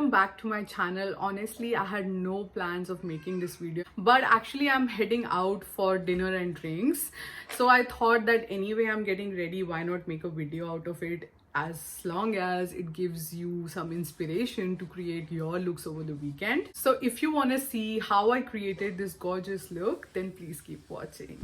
welcome back to my channel. Honestly, I had no plans of making this video, but actually I'm heading out for dinner and drinks. So I thought that anyway I'm getting ready, why not make a video out of it, as long as it gives you some inspiration to create your looks over the weekend. So if you want to see how I created this gorgeous look, then please keep watching.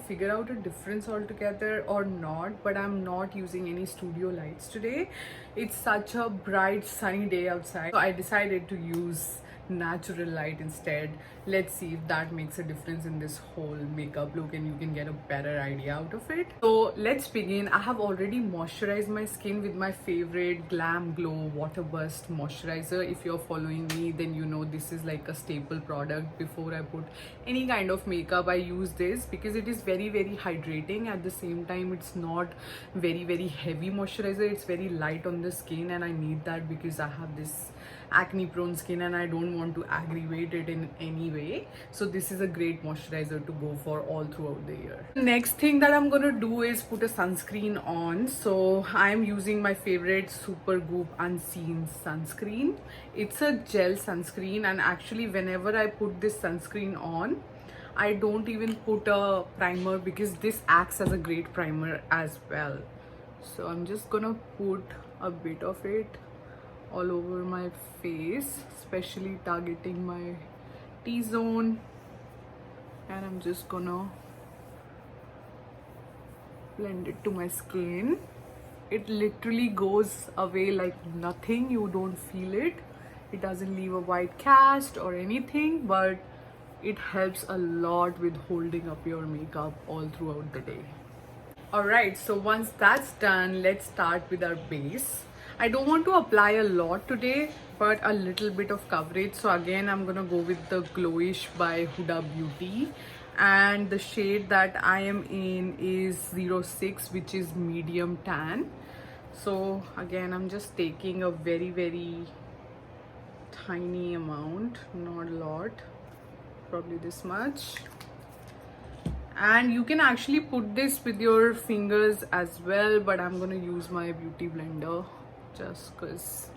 Figure out a difference altogether or not, but I'm not using any studio lights today. It's such a bright sunny day outside, so I decided to use natural light instead. Let's see if that makes a difference in this whole makeup look and you can get a better idea out of it. So let's begin. I have already moisturized my skin with my favorite Glam Glow Water Burst moisturizer. If you're following me, then you know this is like a staple product. Before I put any kind of makeup, I use this because it is very hydrating. At the same time, it's not very heavy moisturizer. It's very light on the skin, and I need that because I have this acne prone skin and I don't want to aggravate it in any way. So this is a great moisturizer to go for all throughout the year. Next thing that I'm gonna do is put a sunscreen on. So I'm using my favorite Supergoop Unseen sunscreen. It's a gel sunscreen, and actually whenever I put this sunscreen on, I don't even put a primer because this acts as a great primer as well. So I'm just gonna put a bit of it all over my face, especially targeting my T-zone, and I'm just gonna blend it to my skin. It literally goes away like nothing. You don't feel it. It doesn't leave a white cast or anything, but it helps a lot with holding up your makeup all throughout the day. Alright, so once that's done, let's start with our base. I don't want to apply a lot today, but a little bit of coverage. So again, I'm gonna go with the Glowish by Huda Beauty, and the shade that I am in is 06, which is medium tan. So again, I'm just taking a very tiny amount, not a lot, probably this much. And you can actually put this with your fingers as well, but I'm gonna use my beauty blender just because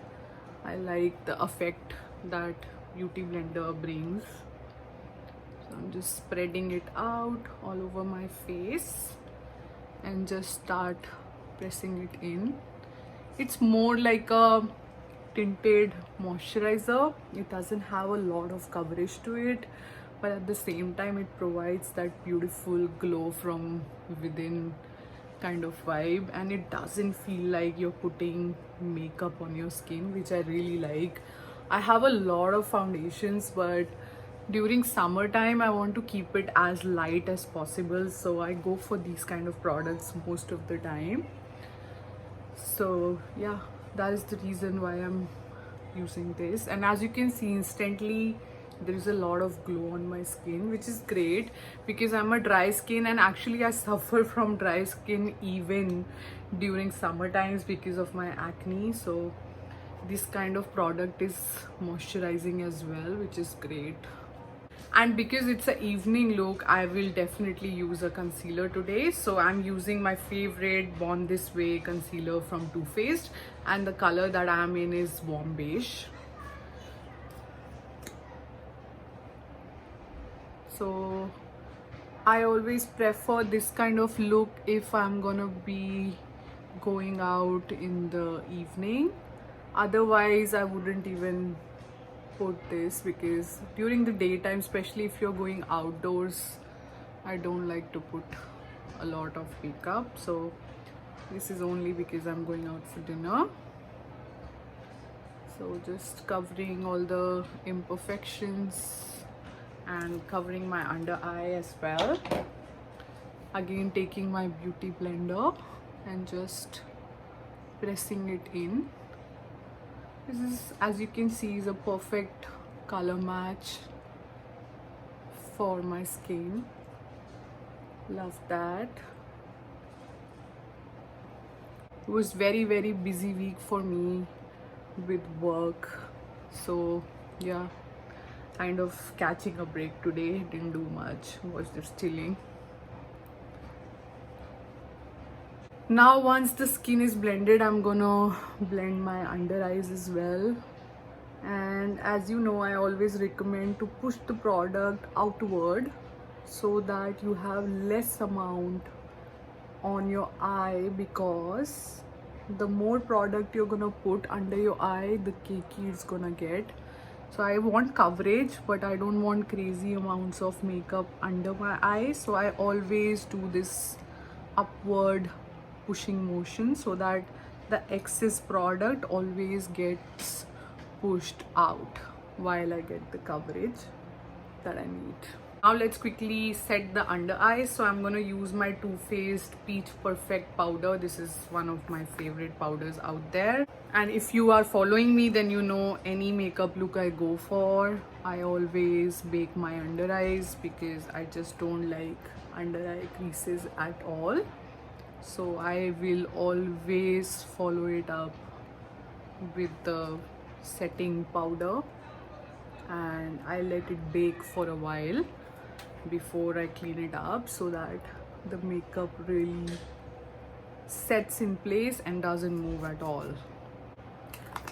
I like the effect that beauty blender brings. So I'm just spreading it out all over my face and just start pressing it in. It's more like a tinted moisturizer. It doesn't have a lot of coverage to it, but at the same time it provides that beautiful glow from within kind of vibe, and it doesn't feel like you're putting makeup on your skin, which I really like. I have a lot of foundations, but during summertime I want to keep it as light as possible, so I go for these kind of products most of the time. So yeah, that is the reason why I'm using this. And as you can see, instantly there is a lot of glow on my skin, which is great because I'm a dry skin, and actually I suffer from dry skin even during summer times because of my acne. So this kind of product is moisturizing as well, which is great. And because it's an evening look, I will definitely use a concealer today. So I'm using my favorite Born This Way concealer from Too Faced, and the color that I'm in is warm beige. So I always prefer this kind of look if I'm gonna be going out in the evening. Otherwise I wouldn't even put this, because during the daytime, especially if you're going outdoors, I don't like to put a lot of makeup. So this is only because I'm going out for dinner. So just covering all the imperfections and covering my under eye as well. Again, taking my beauty blender and just pressing it in. This is, as you can see, is a perfect color match for my skin. Love that. It was very busy week for me with work, so yeah, kind of catching a break today. Didn't do much, was just chilling. Now once the skin is blended, I'm gonna blend my under eyes as well. And as you know, I always recommend to push the product outward so that you have less amount on your eye, because the more product you're gonna put under your eye, the cakey it's gonna get. So I want coverage, but I don't want crazy amounts of makeup under my eye, so I always do this upward pushing motion so that the excess product always gets pushed out while I get the coverage that I need. Now let's quickly set the under eyes. So I'm gonna use my Too Faced Peach Perfect powder. This is one of my favorite powders out there. And if you are following me, then you know any makeup look I go for, I always bake my under eyes because I just don't like under eye creases at all. So I will always follow it up with the setting powder, and I let it bake for a while before I clean it up so that the makeup really sets in place and doesn't move at all.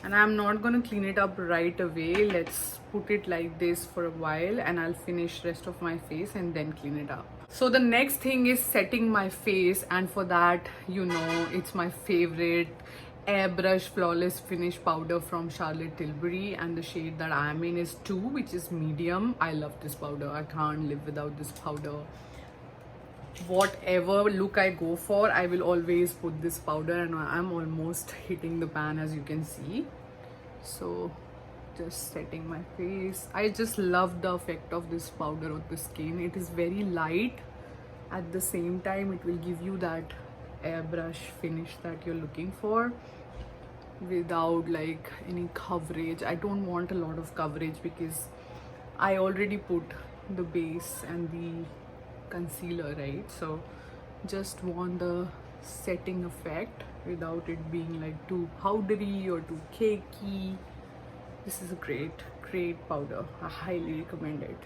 And I'm not gonna clean it up right away. Let's put it like this for a while and I'll finish rest of my face and then clean it up. So the next thing is setting my face, and for that, you know, it's my favorite Airbrush Flawless Finish powder from Charlotte Tilbury, and the shade that I'm in is 2, which is medium. I love this powder. I can't live without this powder. Whatever look I go for, I will always put this powder, and I'm almost hitting the pan, as you can see. So just setting my face. I just love the effect of this powder on the skin. It is very light. At the same time, it will give you that airbrush finish that you're looking for without like any coverage. I don't want a lot of coverage because I already put the base and the concealer, right? So just want the setting effect without it being like too powdery or too cakey. This is a great powder. I highly recommend it.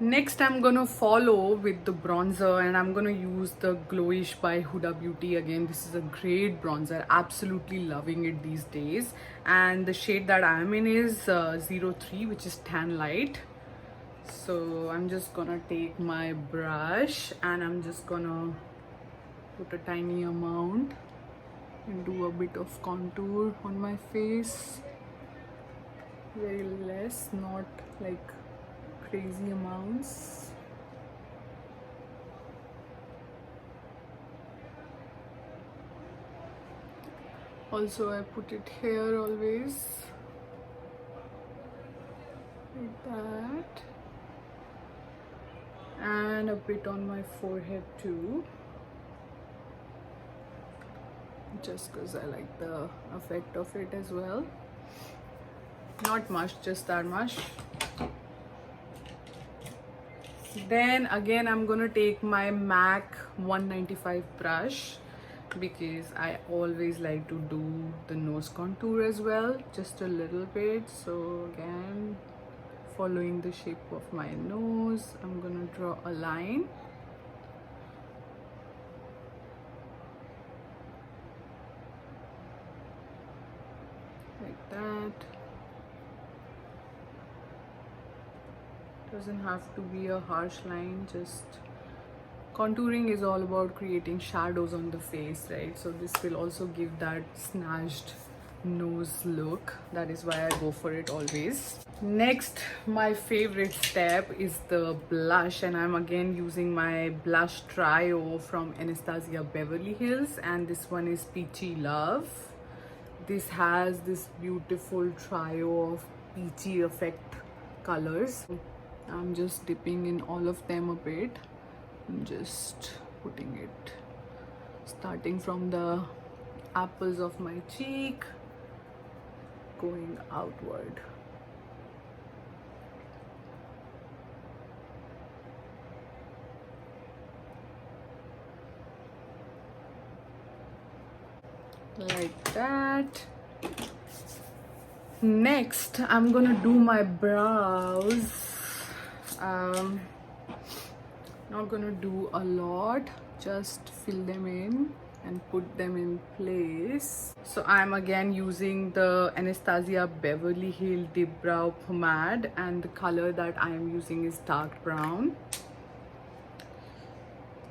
Next, I'm gonna follow with the bronzer, and I'm gonna use the Glowish by Huda Beauty. Again, this is a great bronzer. Absolutely loving it these days. And the shade that I'm in is 03, which is Tan Light. So I'm just gonna take my brush and I'm just gonna put a tiny amount and do a bit of contour on my face. Very less, not like crazy amounts. Also, I put it here always, like that, and a bit on my forehead too, just because I like the effect of it as well. Not much, just that much. Then again, I'm gonna take my MAC 195 brush because I always like to do the nose contour as well, just a little bit. So again, following the shape of my nose, I'm gonna draw a line. Like that. Doesn't have to be a harsh line, just contouring is all about creating shadows on the face, right? So this will also give that snatched nose look. That is why I go for it always. Next, my favorite step is the blush, and I'm again using my blush trio from Anastasia Beverly Hills, and this one is Peachy Love. This has this beautiful trio of peachy effect colors. I'm just dipping in all of them a bit and just putting it, starting from the apples of my cheek, going outward. Like that. Next, I'm gonna do my brows. um Not gonna do a lot, just fill them in and put them in place. So I'm again using the Anastasia Beverly Hills Dip Brow Pomade, and the color that I am using is dark brown.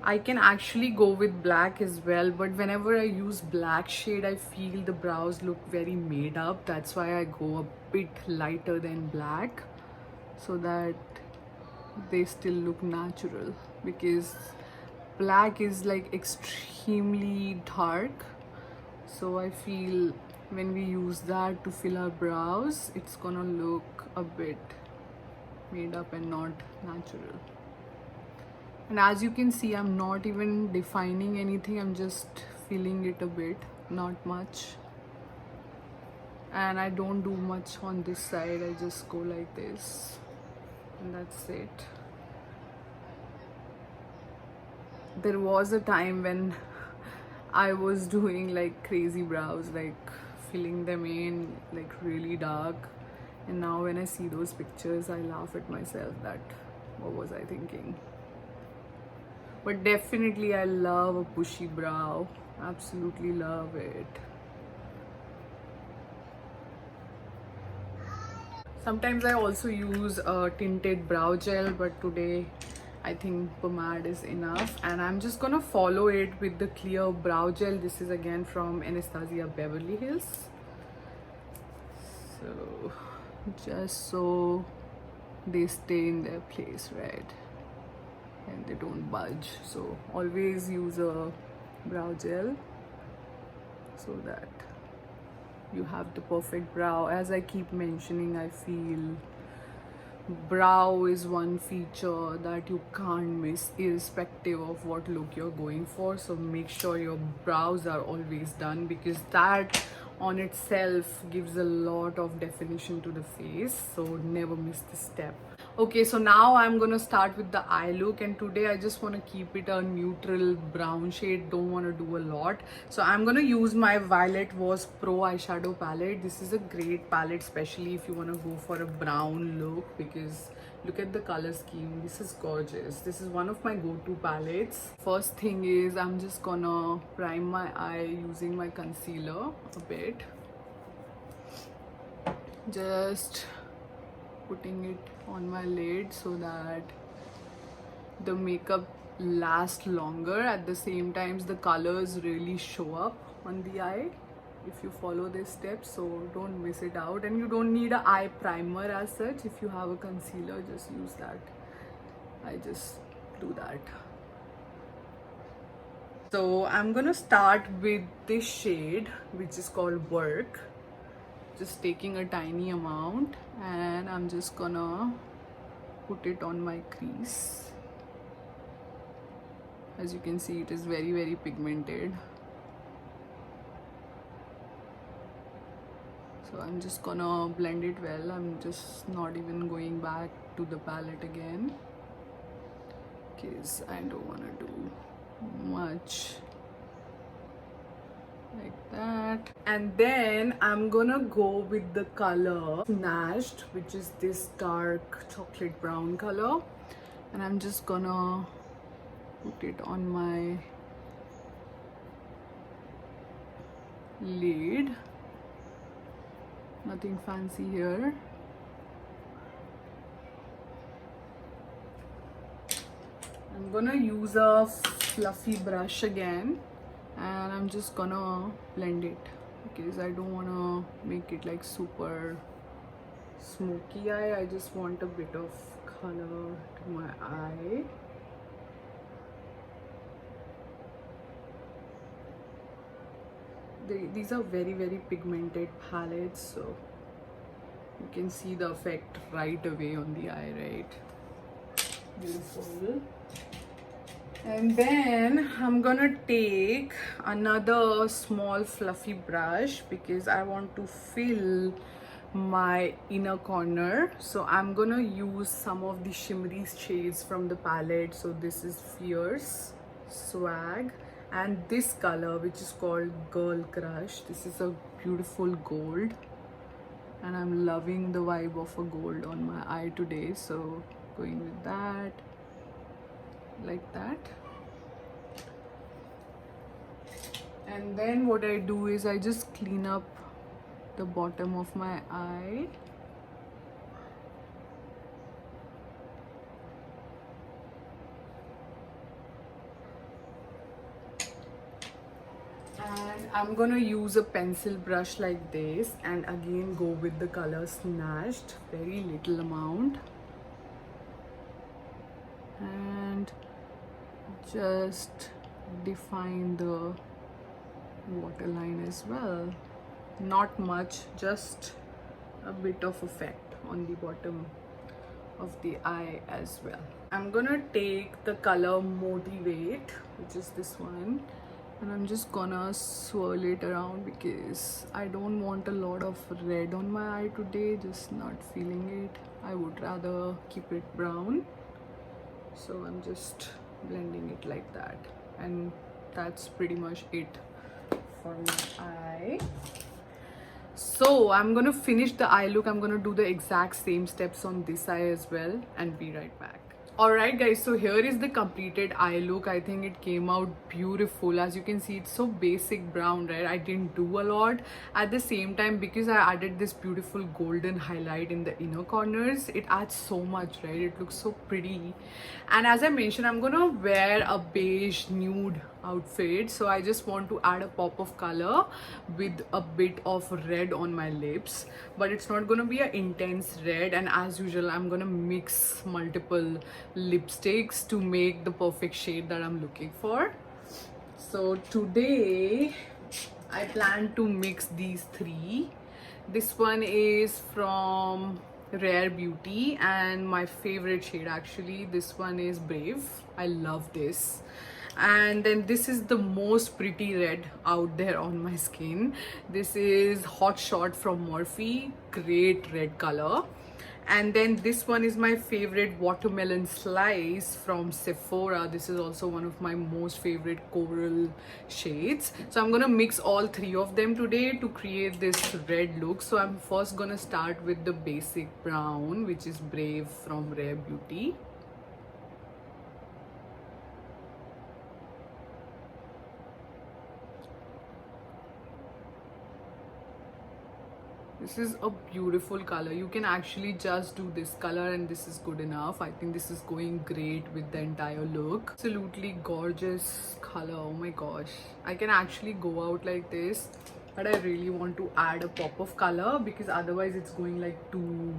I can actually go with black as well, but whenever I use black shade, I feel the brows look very made up. That's why I go a bit lighter than black, so that they still look natural, because black is like extremely dark. So I feel when we use that to fill our brows, it's gonna look a bit made up and not natural. And as you can see, I'm not even defining anything, I'm just filling it a bit, not much. And I don't do much on this side, I just go like this, and that's it. There was a time when I was doing like crazy brows, like filling them in like really dark. And now when I see those pictures, I laugh at myself that what was I thinking? But definitely I love a bushy brow. Absolutely love it. Sometimes I also use a tinted brow gel, but today I think pomade is enough. And I'm just gonna follow it with the clear brow gel. This is again from Anastasia Beverly Hills. So just so they stay in their place, right? And they don't budge. So always use a brow gel so that you have the perfect brow. As I keep mentioning, I feel brow is one feature that you can't miss irrespective of what look you're going for. So make sure your brows are always done, because that on itself gives a lot of definition to the face. So never miss this step. Okay, so now I'm gonna start with the eye look, and today I just want to keep it a neutral brown shade, don't want to do a lot. So I'm gonna use my Violet Voss Pro eyeshadow palette. This is a great palette, especially if you want to go for a brown look, because look at the color scheme, this is gorgeous. This is one of my go-to palettes. First thing is I'm just gonna prime my eye using my concealer a bit, just putting it on my lid so that the makeup lasts longer. At the same time, the colors really show up on the eye if you follow this step, so don't miss it out. And you don't need an eye primer as such. If you have a concealer, just use that. I just do that. So I'm gonna start with this shade, which is called Work. Just taking a tiny amount, and I'm just gonna put it on my crease. As you can see, it is very pigmented. So I'm just gonna blend it well. I'm just not even going back to the palette again, because I don't wanna do much. Like that. And then I'm gonna go with the color Snatched, which is this dark chocolate brown color, and I'm just gonna put it on my lid. Nothing fancy here. I'm gonna use a fluffy brush again, and I'm just gonna blend it, because I don't want to make it like super smoky eye. I just want a bit of color to my eye. These are very pigmented palettes, so you can see the effect right away on the eye, right? Beautiful. And then I'm gonna take another small fluffy brush, because I want to fill my inner corner. So I'm gonna use some of the shimmery shades from the palette. So this is Fierce, Swag, and this color, which is called Girl Crush. This is a beautiful gold, and I'm loving the vibe of a gold on my eye today, so going with that, like that. And then what I do is I just clean up the bottom of my eye. And I'm gonna use a pencil brush like this and again go with the color Snatched, very little amount, and just define the waterline as well. Not much, just a bit of effect on the bottom of the eye as well. I'm gonna take the color Motivate, which is this one, and I'm just gonna swirl it around because I don't want a lot of red on my eye today, just not feeling it. I would rather keep it brown, so I'm just blending it like that, and that's pretty much it for my eye. So I'm gonna finish the eye look. I'm gonna do the exact same steps on this eye as well and be right back. Alright guys, so here is the completed eye look. I think it came out beautiful. As you can see, it's so basic brown, right? I didn't do a lot. At the same time, because I added this beautiful golden highlight in the inner corners, it adds so much, right? It looks so pretty. And as I mentioned, I'm gonna wear a beige nude outfit, so I just want to add a pop of color with a bit of red on my lips, but it's not gonna be an intense red. And as usual, I'm gonna mix multiple lipsticks to make the perfect shade that I'm looking for. So today I plan to mix these three. This one is from Rare Beauty and my favorite shade actually. This one is Brave. I love this. And then this is the most pretty red out there on my skin. This is Hot Shot from Morphe. Great red color. And then this one is my favorite Watermelon Slice from Sephora. This is also one of my most favorite coral shades. So I'm gonna mix all three of them today to create this red look. So I'm first gonna start with the basic brown, which is Brave from Rare Beauty. This is a beautiful color. You can actually just do this color and this is good enough. I think this is going great with the entire look. Absolutely gorgeous color. Oh my gosh. I can actually go out like this, but I really want to add a pop of color because otherwise it's going like too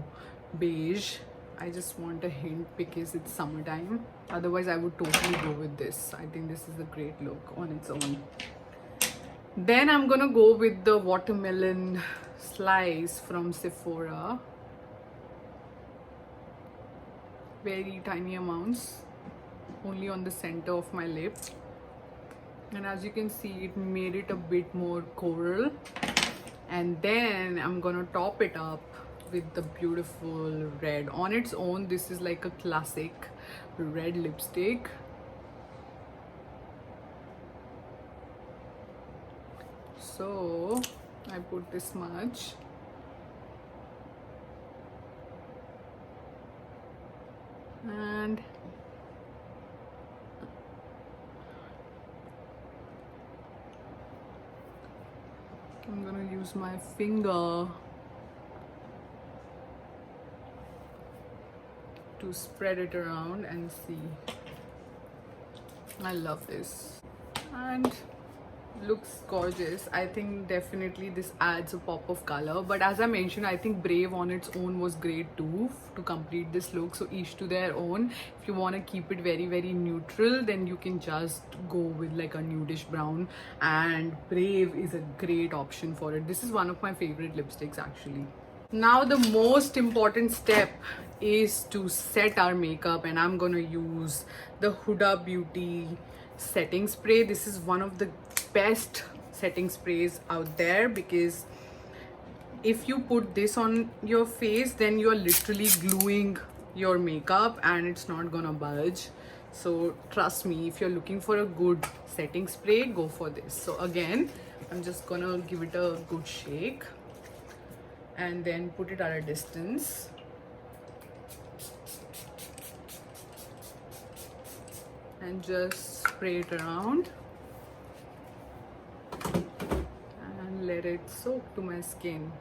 beige. I just want a hint because it's summertime. Otherwise I would totally go with this. I think this is a great look on its own. Then I'm gonna go with the Watermelon Slice from Sephora. Very tiny amounts, only on the center of my lip. And as you can see, it made it a bit more coral. And then I'm gonna top it up with the beautiful red. On its own, this is like a classic red lipstick. So I put this much. And I'm gonna use my finger to spread it around and see. I love this. And looks gorgeous. I think definitely this adds a pop of color, but as I mentioned, I think Brave on its own was great too to complete this look. So each to their own. If you want to keep it very neutral, then you can just go with like a nudish brown, and Brave is a great option for it. This is one of my favorite lipsticks actually. Now the most important step is to set our makeup, and I'm gonna use the Huda Beauty setting spray. This is one of the best setting sprays out there because if you put this on your face, then you're literally gluing your makeup and it's not gonna budge. So trust me, if you're looking for a good setting spray, go for this. So again, I'm just gonna give it a good shake. and then put it at a distance. And just spray it around and let it soak to my skin.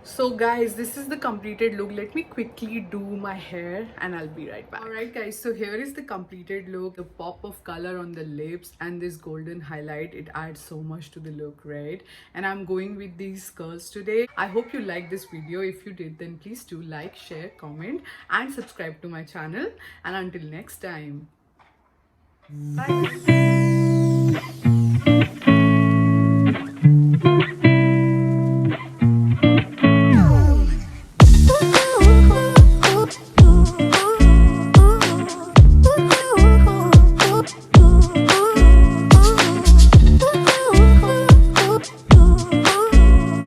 So guys, this is the completed look. Let me quickly do my hair and I'll be right back. Alright guys, so here is the completed look. The pop of color on the lips and this golden highlight, it adds so much to the look, right? And I'm going with these curls today. I hope you liked this video. If you did, then please do like, share, comment and subscribe to my channel. And until next time, bye.